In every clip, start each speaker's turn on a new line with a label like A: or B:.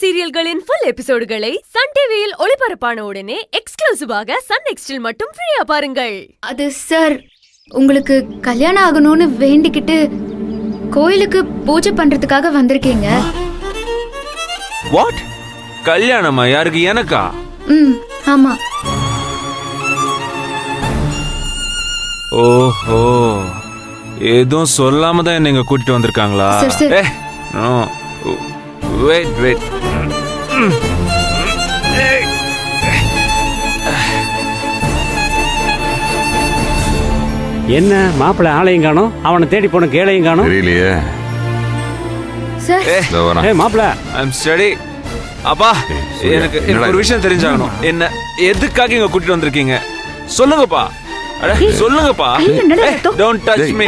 A: சீரியல்களின் full எபிசோடுகளை Sun டிவியில் ஒளிபரப்பான உடனே எக்ஸ்க்ளூசிவாக சன் நெக்ஸ்டில் மட்டும் ஃப்ரீயா பாருங்கள்.
B: அது சார், உங்களுக்கு கல்யாணம் ஆகணும்னு வேண்டிக்கிட்டு கோயிலுக்கு பூஜை பண்றதுக்காக வந்திருக்கீங்க.
C: வாட்? கல்யாணமா? யாருக்கு? எனக்கா?
B: ஆமா.
C: ஓஹோ, எதுவும் சொல்லாம தான் என்ன இங்க கூட்டிட்டு வந்திருக்காங்களா? Wait wait.
D: என்ன மாப்பிள்ளை ஆளையும் காணும், அவனை தேடி போன கேளையும் காணும்.
E: தெரியலையே
D: சார். மாப்பிள்ளை
C: ஐம் ஸ்டடி. அப்பா, எனக்கு ஒரு விஷயம் தெரிஞ்சாகணும். என்ன எதுக்காக இங்க கூட்டிட்டு வந்திருக்கீங்க? சொல்லுங்கப்பா. சொல்லுங்கப்பா. Don't touch me.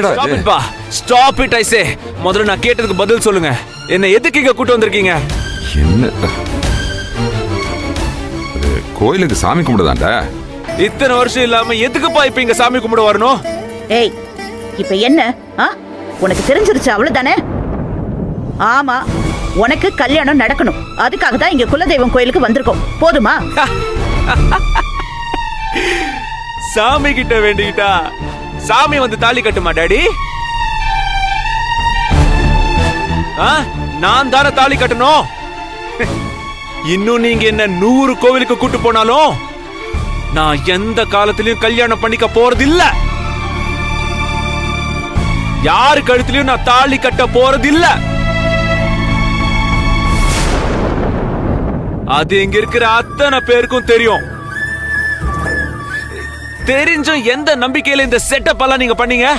C: Stop it பா. ஸ்டாப் இட் ஐ சே. முதல்ல நான் கேட்டதுக்கு பதில் சொல்லுங்க. என்ன எதுக்கு இங்க கூட்டி வந்திருக்கீங்க?
E: என்ன? கோயிலுக்கு சாமி கும்பிடுதாண்டா.
C: இத்தனை வருஷம் இல்லாம எதுக்குப்பா இப்ப இங்க சாமி கும்பிட வரணும்?
F: ஏய், இப்ப என்ன? உனக்கு தெரிஞ்சிருச்சு அவ்வளவுதானே? ஆமா, உனக்கு கல்யாணம் நடக்கணும். அதுக்காக தான் இங்க குலதெய்வம் கோயிலுக்கு வந்திருக்கோம். போதுமா?
C: சாமி கிட்ட வேண்டிக்கிட்டா சாமி வந்து தாலி கட்டுமா டாடி? நான் தானே தாலி கட்டணும். இன்னும் நீங்க என்ன 100 கோவிலுக்கு கூட்டு போனாலும் நான் எந்த காலத்திலயும் கல்யாணம் பண்ணிக்க போறது இல்ல. யாரு கழுத்திலயும் நான் தாலி கட்ட போறது இல்ல. அது இங்க இருக்கிற அத்தனை பேருக்கும் தெரியும். தெரிஞ்சும் எந்த நம்பிக்கையில இந்த செட்டப் எல்லாம் நீங்க பண்ணீங்க?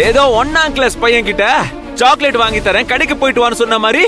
C: ஏதோ 1ஆம் கிளாஸ் பையன் கிட்ட சாக்லேட் வாங்கி தரேன், கடைக்கு போயிட்டு வான்னு சொன்ன மாதிரி